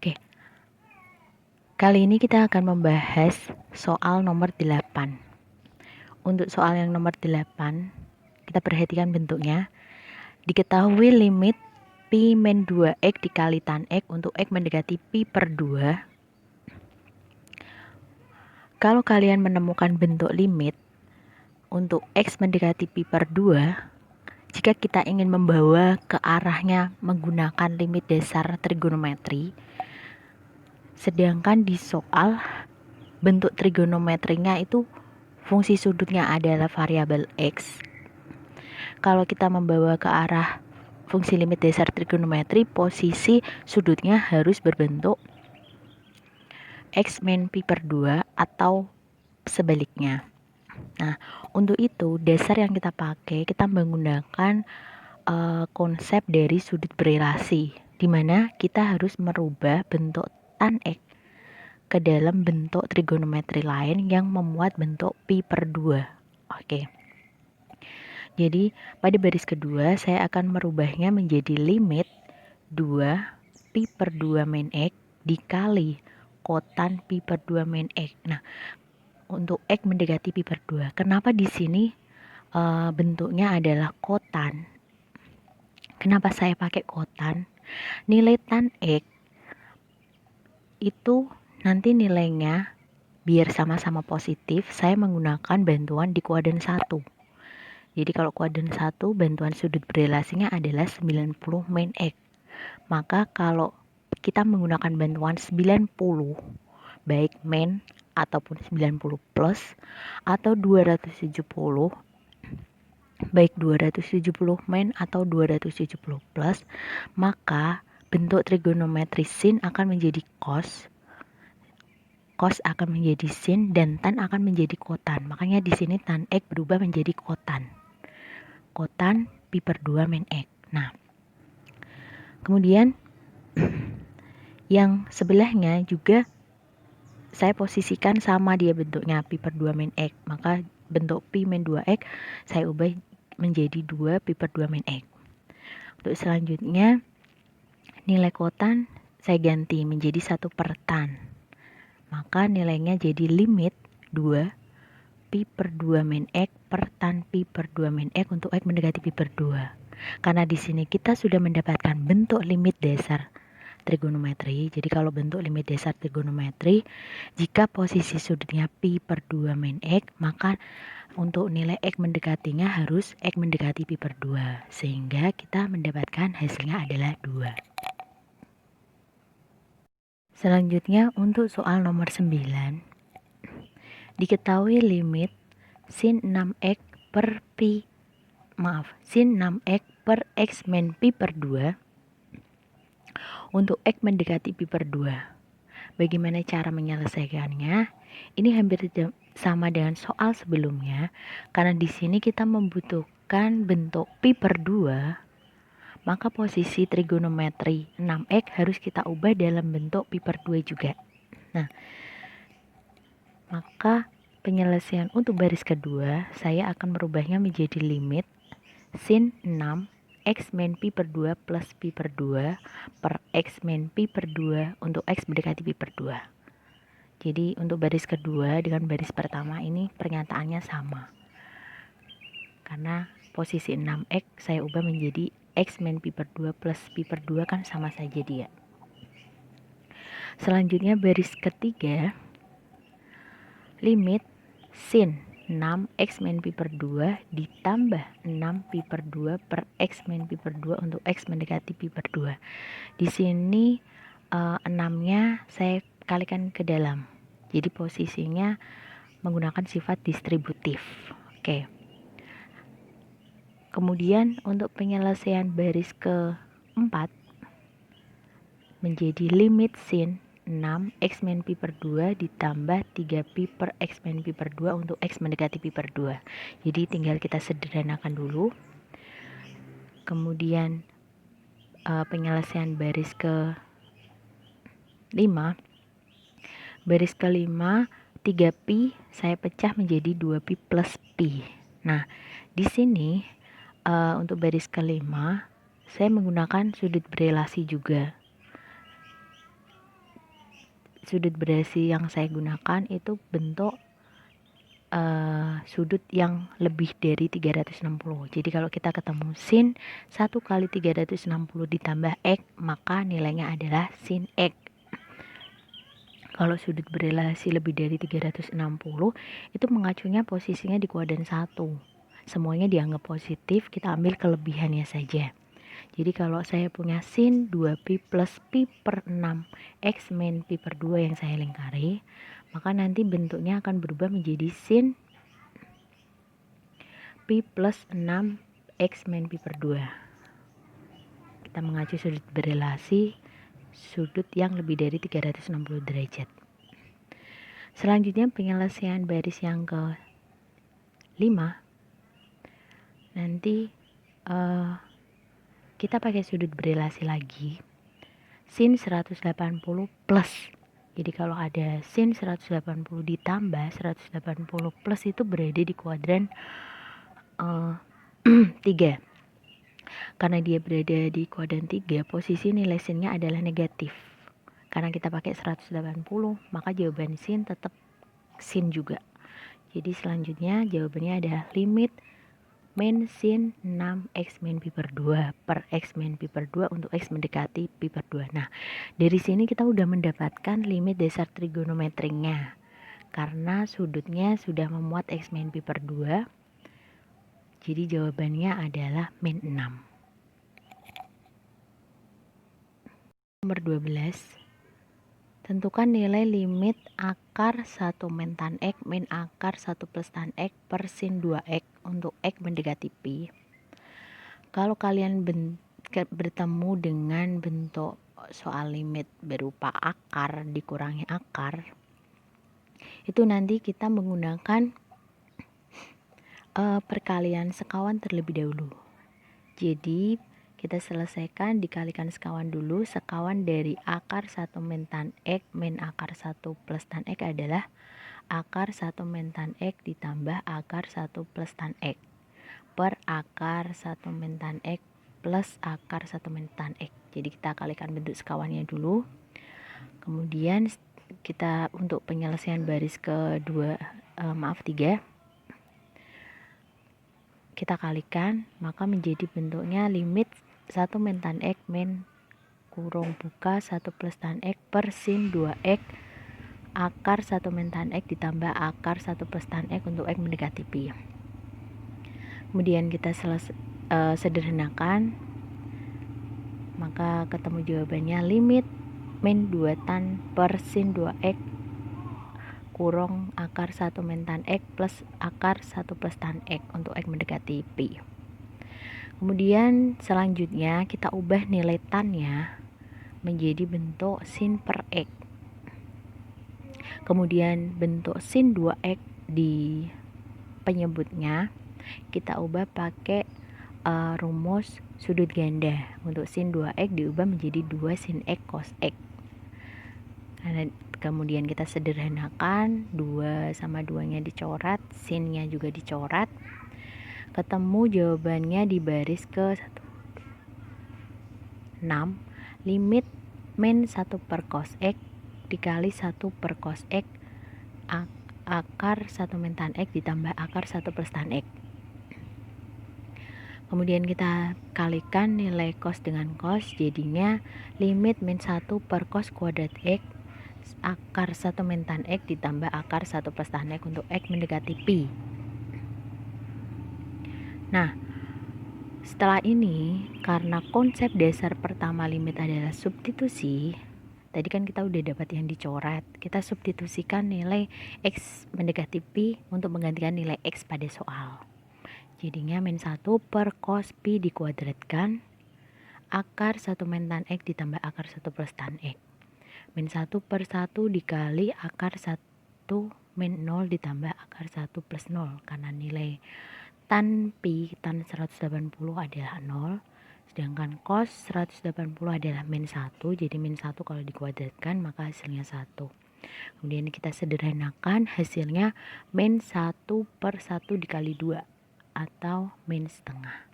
Oke, kali ini kita akan membahas soal nomor 8. Untuk soal yang nomor 8, kita perhatikan bentuknya. Diketahui limit pi min 2x dikali tan x untuk x mendekati pi per 2. Kalau kalian menemukan bentuk limit untuk x mendekati pi per 2, jika kita ingin membawa ke arahnya menggunakan limit dasar trigonometri, sedangkan di soal bentuk trigonometrinya itu fungsi sudutnya adalah variabel x. Kalau kita membawa ke arah fungsi limit dasar trigonometri, posisi sudutnya harus berbentuk x min pi per 2 atau sebaliknya. Nah, untuk itu dasar yang kita pakai, kita menggunakan konsep dari sudut berelasi, di mana kita harus merubah bentuk tan x ke dalam bentuk trigonometri lain yang memuat bentuk pi per 2. Oke. Jadi, pada baris kedua saya akan merubahnya menjadi limit 2 pi per 2 min x dikali kotan pi per 2 min x. Nah, untuk x mendekati pi per 2. Kenapa di sini bentuknya adalah kotan? Kenapa saya pakai kotan? Nilai tan x itu nanti nilainya biar sama-sama positif, saya menggunakan bantuan di kuadran 1. Jadi kalau kuadran 1 bantuan sudut berelasinya adalah 90 min x. Maka kalau kita menggunakan bantuan 90 baik min ataupun 90 plus atau 270 baik 270 min atau 270 plus, maka bentuk trigonometri sin akan menjadi cos akan menjadi sin, dan tan akan menjadi kotan. Makanya di sini tan x berubah menjadi kotan pi per 2 min x. Nah, kemudian yang sebelahnya juga saya posisikan sama dia bentuknya pi per 2 min x. Maka bentuk pi min 2x saya ubah menjadi 2 pi per 2 min x. Untuk selanjutnya nilai kotan saya ganti menjadi 1 per tan. Maka nilainya jadi limit 2 pi per 2 min x per tan pi per 2 min x untuk x mendekati pi per 2. Karena di sini kita sudah mendapatkan bentuk limit dasar trigonometri. Jadi kalau bentuk limit dasar trigonometri, jika posisi sudutnya pi per 2 min x, maka untuk nilai x mendekatinya harus x mendekati pi per 2. Sehingga kita mendapatkan hasilnya adalah 2. Selanjutnya untuk soal nomor 9. Diketahui limit sin 6x per sin 6x per x min pi per 2 untuk x mendekati pi per 2. Bagaimana cara menyelesaikannya? Ini hampir sama dengan soal sebelumnya, karena di sini kita membutuhkan bentuk pi per 2, maka posisi trigonometri 6x harus kita ubah dalam bentuk pi per 2 juga. Nah, maka penyelesaian untuk baris kedua, saya akan merubahnya menjadi limit sin 6 x min pi per 2 plus pi per 2 per x min pi per 2 untuk x mendekati pi per 2. Jadi untuk baris kedua dengan baris pertama ini pernyataannya sama. Karena posisi 6x saya ubah menjadi x min pi per 2 plus pi per 2 kan sama saja dia. Selanjutnya baris ketiga, limit sin 6 x min pi per 2 ditambah 6 pi per 2 per x min pi per 2 untuk x mendekati pi per 2. Di sini 6-nya saya kalikan ke dalam. Jadi posisinya menggunakan sifat distributif. Oke. Kemudian untuk penyelesaian baris keempat menjadi limit sin 6 x min pi per 2 ditambah 3 pi per x min pi per 2 untuk x mendekati pi per 2. Jadi tinggal kita sederhanakan dulu. Kemudian penyelesaian baris ke 5. Baris ke-5 3 pi saya pecah menjadi 2 pi plus pi. Nah, di sini untuk baris ke-5 saya menggunakan sudut berelasi juga. sudut berelasi yang saya gunakan itu bentuk sudut yang lebih dari 360. Jadi kalau kita ketemu sin 1 kali 360 ditambah X, maka nilainya adalah sin X. Kalau sudut berelasi lebih dari 360 itu mengacunya posisinya di kuadran 1. Semuanya dianggap positif, kita ambil kelebihannya saja. Jadi kalau saya punya sin 2pi plus pi per 6 X min pi per 2 yang saya lingkari, maka nanti bentuknya akan berubah menjadi sin pi plus 6 X min pi per 2. Kita mengacu sudut berelasi sudut yang lebih dari 360 derajat. Selanjutnya penyelesaian baris yang ke-5. Nanti kita pakai sudut berelasi lagi. Sin 180 plus. Jadi kalau ada sin 180 ditambah 180 plus itu berada di kuadran 3. Karena dia berada di kuadran 3, posisi nilai sinnya adalah negatif. Karena kita pakai 180, maka jawaban sin tetap sin juga. Jadi selanjutnya jawabannya adalah limit min sin 6 X min pi per 2 per X min pi per 2 untuk X mendekati pi per 2. Nah, dari sini kita udah mendapatkan limit dasar trigonometrinya. Karena sudutnya sudah memuat X min pi per 2. Jadi jawabannya adalah min 6. Nomor 12. Tentukan nilai limit akar 1 min tan X min akar 1 plus tan X per sin 2X untuk X mendekati pi. Kalau kalian bertemu dengan bentuk soal limit berupa akar dikurangi akar, itu nanti kita menggunakan perkalian sekawan terlebih dahulu. Jadi kita selesaikan dikalikan sekawan dulu. Sekawan dari akar 1 min tan X min akar 1 plus tan X adalah akar 1 min tan X ditambah akar 1 plus tan X per akar 1 min tan X plus akar 1 min tan X. Jadi kita kalikan bentuk sekawannya dulu. Kemudian kita untuk penyelesaian baris kedua, 3, kita kalikan, maka menjadi bentuknya limit 1 min tan X min kurung buka 1 plus tan X per sin 2X akar 1 min tan X ditambah akar 1 plus tan X untuk X mendekati pi. Kemudian kita sederhanakan, maka ketemu jawabannya limit min 2 tan per sin 2X kurung akar 1 min tan X plus akar 1 plus tan X untuk X mendekati pi. Kemudian selanjutnya kita ubah nilai tannya menjadi bentuk sin per X. Kemudian bentuk sin 2X di penyebutnya kita ubah pakai rumus sudut ganda. Untuk sin 2X diubah menjadi 2 sin X cos X. Nah, kemudian kita sederhanakan, 2 sama 2 nya dicoret, sinnya juga dicoret. Ketemu jawabannya di baris ke 6, limit min 1 per cos X dikali 1 per cos X akar 1 min tan X ditambah akar 1 plus tan X. Kemudian kita kalikan nilai cos dengan cos, jadinya limit min 1 per cos kuadrat X akar 1 min tan X ditambah akar 1 plus tan X untuk X mendekati pi. Nah, setelah ini karena konsep dasar pertama limit adalah substitusi, tadi kan kita udah dapat yang dicoret, kita substitusikan nilai X mendekati pi untuk menggantikan nilai X pada soal. Jadinya min 1 per cos pi dikuadratkan akar 1 min tan X ditambah akar 1 plus tan X. Min 1 per 1 dikali akar 1 min 0 ditambah akar 1 plus 0. Karena nilai tan pi, tan 180 adalah 0. Sedangkan cos 180 adalah min 1. Jadi min 1 kalau dikuadratkan maka hasilnya 1. Kemudian kita sederhanakan, hasilnya min 1 per 1 dikali 2 atau min setengah.